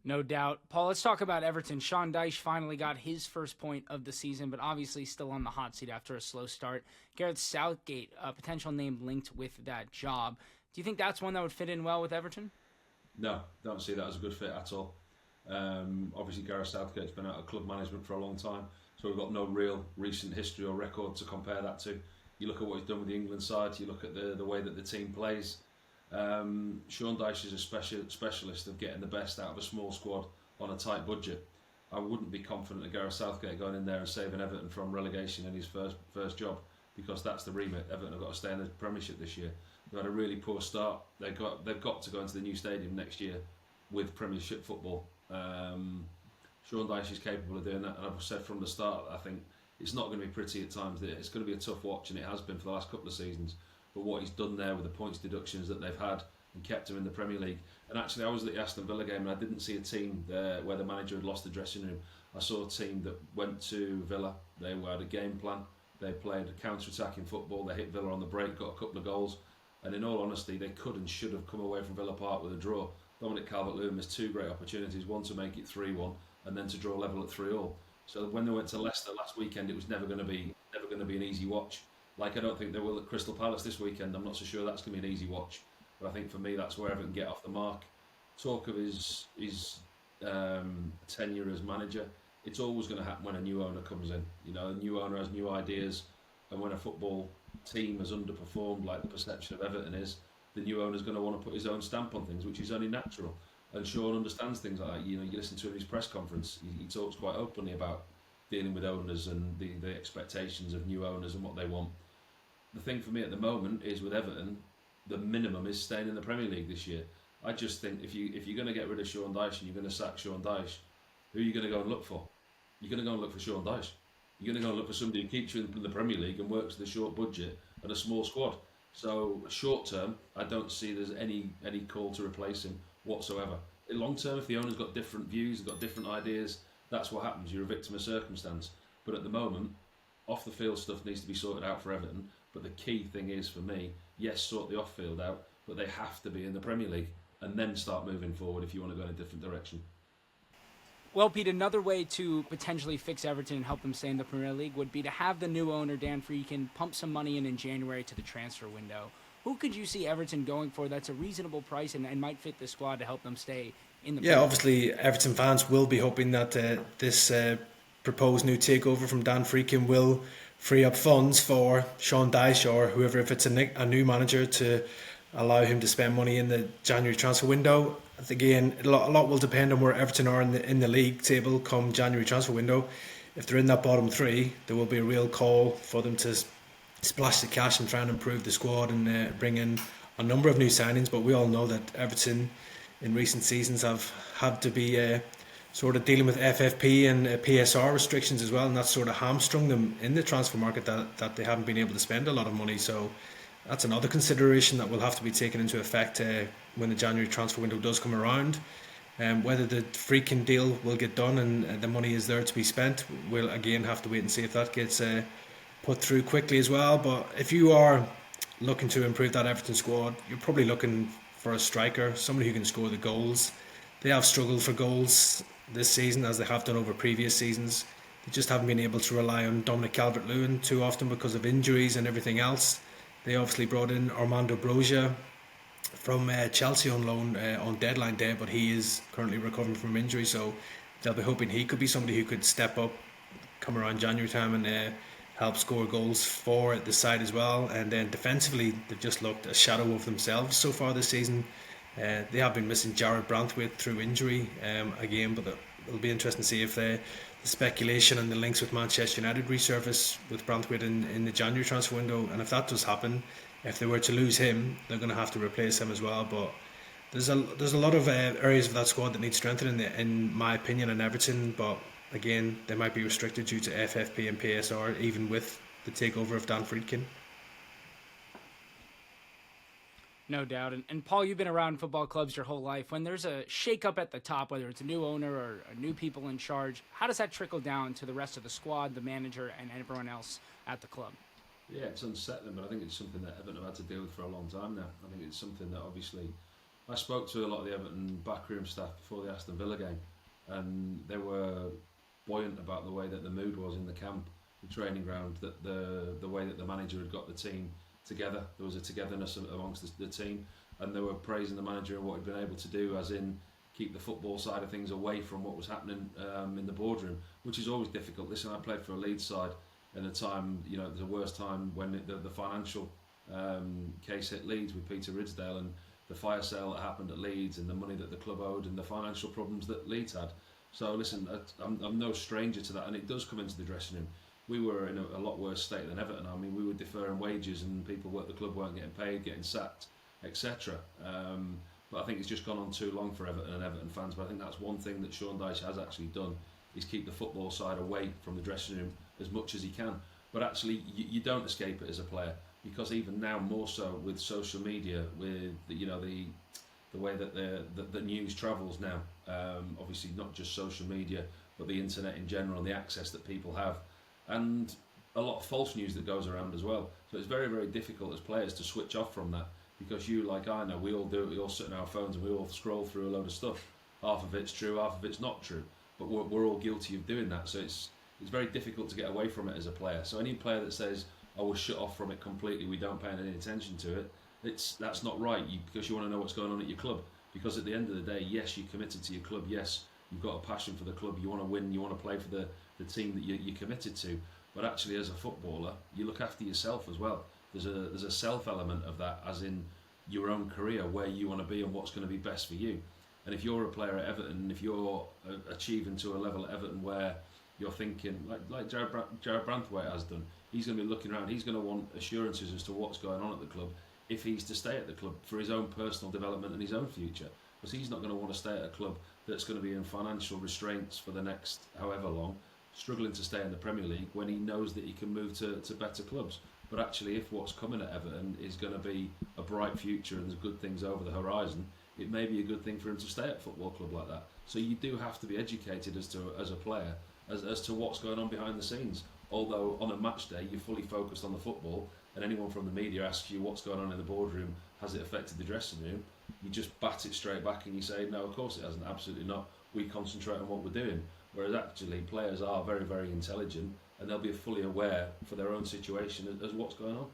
No doubt. Paul, let's talk about Everton. Sean Dyche finally got his first point of the season, but obviously still on the hot seat after a slow start. Gareth Southgate, a potential name linked with that job. Do you think that's one that would fit in well with Everton? No, don't see that as a good fit at all. Obviously, Gareth Southgate's been out of club management for a long time, so we've got no real recent history or record to compare that to. You look at what he's done with the England side, you look at the way that the team plays. Sean Dyche is a specialist of getting the best out of a small squad on a tight budget. I wouldn't be confident of Gareth Southgate going in there and saving Everton from relegation in his first job, because that's the remit. Everton have got to stay in the Premiership this year. They've had a really poor start. They've got to go into the new stadium next year with Premiership football. Sean Dyche is capable of doing that, and I've said from the start, I think it's not going to be pretty at times. It's going to be a tough watch, and it has been for the last couple of seasons. But what he's done there with the points deductions that they've had and kept him in the Premier League. And actually, I was at the Aston Villa game and I didn't see a team there where the manager had lost the dressing room. I saw a team that went to Villa. They had a game plan. They played counter-attacking football. They hit Villa on the break, got a couple of goals. And in all honesty, they could and should have come away from Villa Park with a draw. Dominic Calvert-Lewin missed two great opportunities, one to make it 3-1 and then to draw level at 3-3. So when they went to Leicester last weekend, it was never going to be an easy watch. Like, I don't think they will at Crystal Palace this weekend. I'm not so sure that's going to be an easy watch. But I think for me, that's where Everton get off the mark. Talk of his tenure as manager, it's always going to happen when a new owner comes in. You know, a new owner has new ideas, and when a football team has underperformed, like the perception of Everton is, the new owner's going to want to put his own stamp on things, which is only natural. And Sean understands things like that. You know, you listen to him in his press conference, he talks quite openly about dealing with owners and the expectations of new owners and what they want. The thing for me at the moment is with Everton, the minimum is staying in the Premier League this year. I just think if you're going to get rid of Sean Dyche and you're going to sack Sean Dyche, who are you going to go and look for? You're going to go and look for Sean Dyche. You're going to go and look for somebody who keeps you in the Premier League and works with a short budget and a small squad. So short term, I don't see there's any call to replace him whatsoever. In long term, if the owner's got different views, got different ideas, that's what happens. You're a victim of circumstance. But at the moment, off the field stuff needs to be sorted out for Everton. But the key thing is for me, yes, sort the off field out, but they have to be in the Premier League and then start moving forward if you want to go in a different direction. Well, Pete, another way to potentially fix Everton and help them stay in the Premier League would be to have the new owner, Dan Friedkin, pump some money in January to the transfer window. Who could you see Everton going for that's a reasonable price and might fit the squad to help them stay in the Premier League? Obviously, Everton fans will be hoping that this proposed new takeover from Dan Friedkin will free up funds for Sean Dyche or whoever, if it's a new manager, to allow him to spend money in the January transfer window. Again, a lot will depend on where Everton are in the league table come January transfer window. If they're in that bottom three, there will be a real call for them to splash the cash and try and improve the squad and bring in a number of new signings. But we all know that Everton in recent seasons have had to be sort of dealing with FFP and PSR restrictions as well, and that's sort of hamstrung them in the transfer market, that they haven't been able to spend a lot of money. So that's another consideration that will have to be taken into effect when the January transfer window does come around. Whether the Friedkin deal will get done and the money is there to be spent, we'll again have to wait and see if that gets put through quickly as well. But if you are looking to improve that Everton squad, you're probably looking for a striker, somebody who can score the goals. They have struggled for goals this season, as they have done over previous seasons. They just haven't been able to rely on Dominic Calvert-Lewin too often because of injuries and everything else. They obviously brought in Armando Broja from Chelsea on loan on deadline day, but he is currently recovering from injury, so they'll be hoping he could be somebody who could step up come around January time and help score goals for the side as well. And then defensively, they've just looked a shadow of themselves so far this season. They have been missing Jared Branthwaite through injury again, but it'll be interesting to see if the speculation and the links with Manchester United resurface with Branthwaite in the January transfer window. And if that does happen, if they were to lose him, they're going to have to replace him as well. But there's a lot of areas of that squad that need strengthening, in my opinion, in Everton. But again, they might be restricted due to FFP and PSR, even with the takeover of Dan Friedkin. No doubt. And Paul, you've been around football clubs your whole life. When there's a shake-up at the top, whether it's a new owner or new people in charge, how does that trickle down to the rest of the squad, the manager, and everyone else at the club? Yeah, it's unsettling, but I think it's something that Everton have had to deal with for a long time now. I think it's something that obviously I spoke to a lot of the Everton backroom staff before the Aston Villa game, and they were buoyant about the way that the mood was in the camp, the training ground, that the way that the manager had got the team together. There was a togetherness amongst the team, and they were praising the manager and what he'd been able to do, as in keep the football side of things away from what was happening in the boardroom, which is always difficult. Listen, I played for a Leeds side in a time, you know, the worst time when the financial case hit Leeds with Peter Ridsdale, and the fire sale that happened at Leeds, and the money that the club owed, and the financial problems that Leeds had. So listen, I'm no stranger to that, and it does come into the dressing room. We were in a lot worse state than Everton. I mean, we were deferring wages, and people at the club weren't getting paid, getting sacked, etc. But I think it's just gone on too long for Everton and Everton fans. But I think that's one thing that Sean Dyche has actually done, is keep the football side away from the dressing room as much as he can. But actually, you don't escape it as a player, because even now, more so with social media, with the way that the news travels now, obviously not just social media, but the internet in general, the access that people have, and a lot of false news that goes around as well. So it's very, very difficult as players to switch off from that, because you, like I know, we all do it. We all sit on our phones and we all scroll through a load of stuff. Half of it's true, half of it's not true, but we're all guilty of doing that. So it's very difficult to get away from it as a player. So any player that says, "I will shut off from it completely, we don't pay any attention to it," that's not right, because you want to know what's going on at your club. Because at the end of the day, yes, you're committed to your club, yes, you've got a passion for the club, you want to win, you want to play for the team that you're committed to, but actually as a footballer, you look after yourself as well. There's a self element of that, as in your own career, where you want to be and what's going to be best for you. And if you're a player at Everton, if you're achieving to a level at Everton where you're thinking, like Jared Branthwaite has done, he's going to be looking around, he's going to want assurances as to what's going on at the club if he's to stay at the club for his own personal development and his own future. Because he's not going to want to stay at a club that's going to be in financial restraints for the next however long, struggling to stay in the Premier League, when he knows that he can move to better clubs. But actually, if what's coming at Everton is going to be a bright future and there's good things over the horizon, it may be a good thing for him to stay at a football club like that. So you do have to be educated as a player as to what's going on behind the scenes. Although on a match day you're fully focused on the football, and anyone from the media asks you what's going on in the boardroom, has it affected the dressing room, you just bat it straight back and you say, no, of course it hasn't, absolutely not. We concentrate on what we're doing. Whereas actually players are very, very intelligent, and they'll be fully aware for their own situation as what's going on.